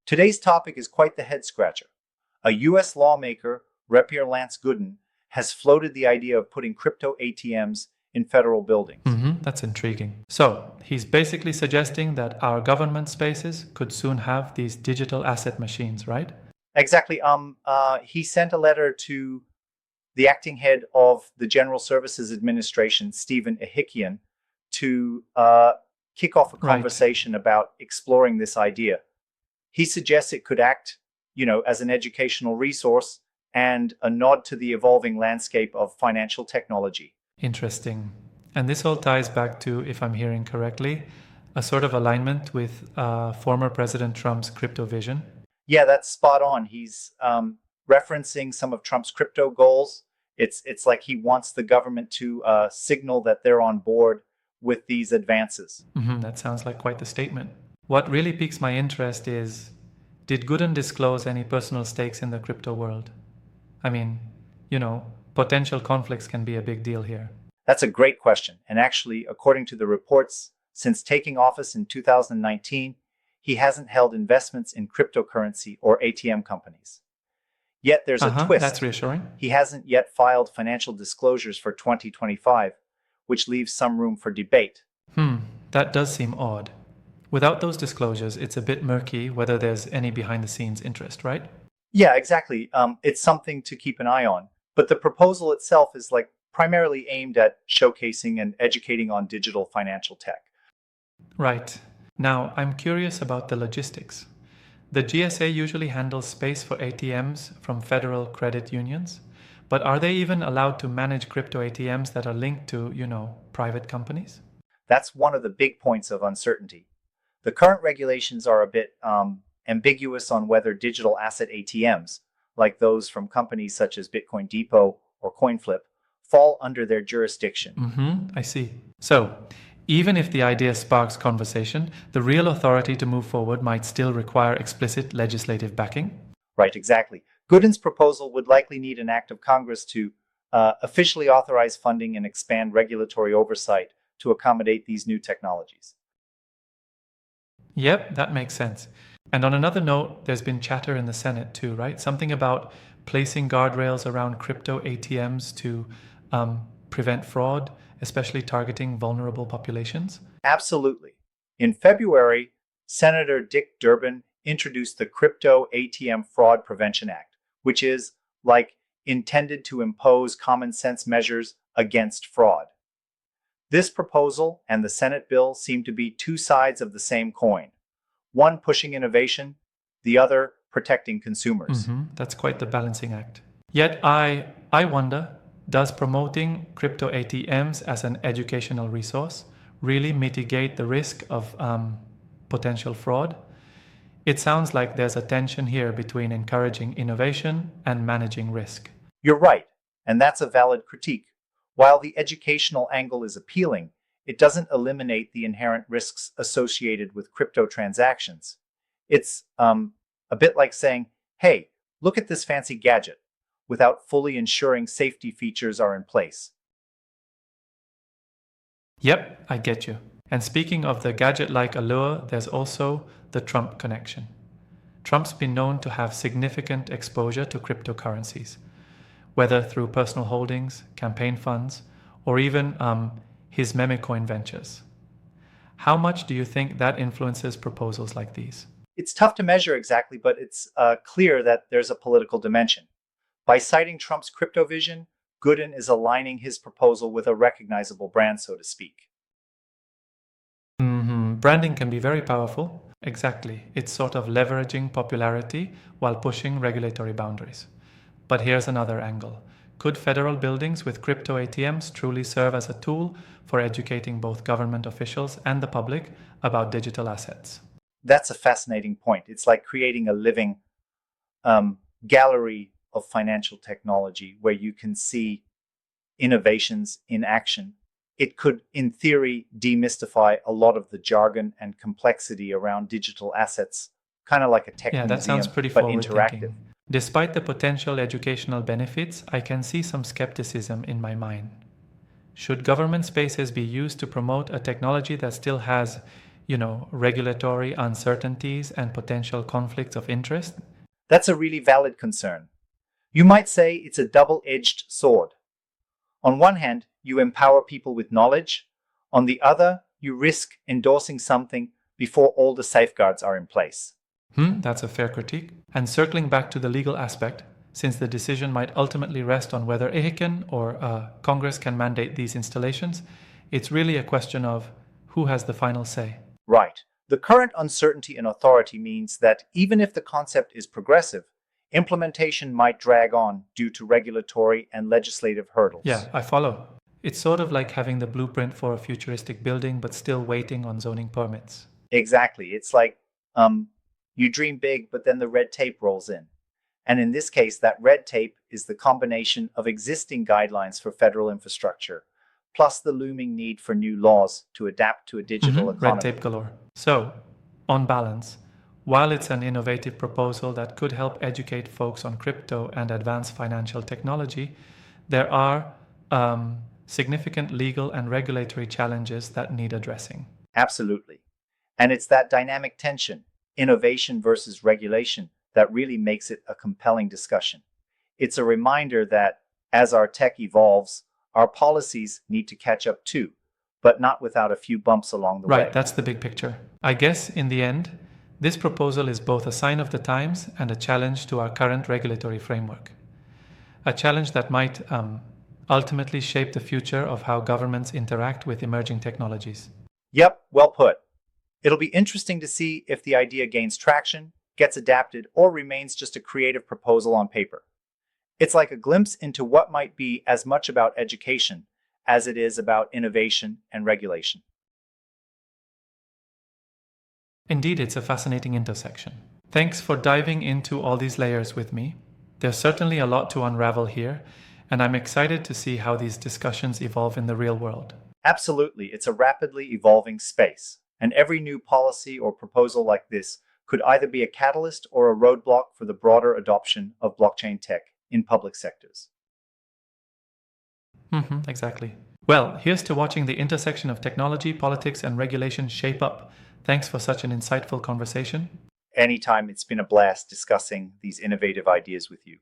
Today's topic is quite the head-scratcher. A U.S. lawmaker, Repier Lance Gooden, has floated the idea of putting crypto ATMs in federal buildings. That's intriguing. So, he's basically suggesting that our government spaces could soon have these digital asset machines, right? Exactly. He sent a letter to the acting head of the General Services Administration, Stephen Ahikian, to kick off a conversation about exploring this idea. He suggests it could act, as an educational resource and a nod to the evolving landscape of financial technology. Interesting. And this all ties back to, if I'm hearing correctly, a sort of alignment with former President Trump's crypto vision. Yeah, that's spot on. He's referencing some of Trump's crypto goals. It's like he wants the government to signal that they're on board with these advances. That sounds like quite the statement. What really piques my interest is, did Gooden disclose any personal stakes in the crypto world? I mean, potential conflicts can be a big deal here. That's a great question. And actually, according to the reports, since taking office in 2019, he hasn't held investments in cryptocurrency or ATM companies. Yet there's a twist. That's reassuring. He hasn't yet filed financial disclosures for 2025, which leaves some room for debate. That does seem odd. Without those disclosures, it's a bit murky whether there's any behind-the-scenes interest, right? Yeah, exactly. It's something to keep an eye on. But the proposal itself is primarily aimed at showcasing and educating on digital financial tech. Right. Now, I'm curious about the logistics. The GSA usually handles space for ATMs from federal credit unions, but are they even allowed to manage crypto ATMs that are linked to, private companies? That's one of the big points of uncertainty. The current regulations are a bit ambiguous on whether digital asset ATMs, like those from companies such as Bitcoin Depot or CoinFlip, fall under their jurisdiction. I see. So, even if the idea sparks conversation, the real authority to move forward might still require explicit legislative backing? Right, exactly. Gooden's proposal would likely need an act of Congress to officially authorize funding and expand regulatory oversight to accommodate these new technologies. Yep, that makes sense. And on another note, there's been chatter in the Senate too, right? Something about placing guardrails around crypto ATMs to prevent fraud, especially targeting vulnerable populations? Absolutely. In February, Senator Dick Durbin introduced the Crypto ATM Fraud Prevention Act, which is intended to impose common sense measures against fraud. This proposal and the Senate bill seem to be two sides of the same coin, one pushing innovation, the other protecting consumers. That's quite the balancing act. Yet I wonder, does promoting crypto ATMs as an educational resource really mitigate the risk of potential fraud? It sounds like there's a tension here between encouraging innovation and managing risk. You're right, and that's a valid critique. While the educational angle is appealing, it doesn't eliminate the inherent risks associated with crypto transactions. It's a bit like saying, hey, look at this fancy gadget, without fully ensuring safety features are in place. Yep, I get you. And speaking of the gadget-like allure, there's also the Trump connection. Trump's been known to have significant exposure to cryptocurrencies, whether through personal holdings, campaign funds, or even his memecoin ventures. How much do you think that influences proposals like these? It's tough to measure exactly, but it's clear that there's a political dimension. By citing Trump's crypto vision, Gooden is aligning his proposal with a recognizable brand, so to speak. Branding can be very powerful. Exactly. It's sort of leveraging popularity while pushing regulatory boundaries. But here's another angle. Could federal buildings with crypto ATMs truly serve as a tool for educating both government officials and the public about digital assets? That's a fascinating point. It's like creating a living gallery of financial technology where you can see innovations in action. It could, in theory, demystify a lot of the jargon and complexity around digital assets, kind of like a tech museum, that sounds pretty but forward-thinking. interactive. Despite the potential educational benefits, I can see some skepticism in my mind. Should government spaces be used to promote a technology that still has, regulatory uncertainties and potential conflicts of interest? That's a really valid concern. You might say it's a double-edged sword. On one hand, you empower people with knowledge. On the other, you risk endorsing something before all the safeguards are in place. That's a fair critique. And circling back to the legal aspect, since the decision might ultimately rest on whether EHICAN or Congress can mandate these installations, it's really a question of who has the final say. Right. The current uncertainty in authority means that even if the concept is progressive, implementation might drag on due to regulatory and legislative hurdles. Yeah, I follow. It's sort of like having the blueprint for a futuristic building but still waiting on zoning permits. Exactly. It's like you dream big, but then the red tape rolls in. And in this case, that red tape is the combination of existing guidelines for federal infrastructure, plus the looming need for new laws to adapt to a digital economy. Red tape galore. So, on balance, while it's an innovative proposal that could help educate folks on crypto and advanced financial technology, there are significant legal and regulatory challenges that need addressing. Absolutely. And it's that dynamic tension, innovation versus regulation, that really makes it a compelling discussion. It's a reminder that as our tech evolves, our policies need to catch up too, but not without a few bumps along the way. Right, that's the big picture. I guess in the end, this proposal is both a sign of the times and a challenge to our current regulatory framework. A challenge that might ultimately shape the future of how governments interact with emerging technologies. Yep, well put. It'll be interesting to see if the idea gains traction, gets adapted, or remains just a creative proposal on paper. It's like a glimpse into what might be as much about education as it is about innovation and regulation. Indeed, it's a fascinating intersection. Thanks for diving into all these layers with me. There's certainly a lot to unravel here, and I'm excited to see how these discussions evolve in the real world. Absolutely, it's a rapidly evolving space, and every new policy or proposal like this could either be a catalyst or a roadblock for the broader adoption of blockchain tech in public sectors. Exactly. Well, here's to watching the intersection of technology, politics, and regulation shape up. Thanks for such an insightful conversation. Anytime, it's been a blast discussing these innovative ideas with you.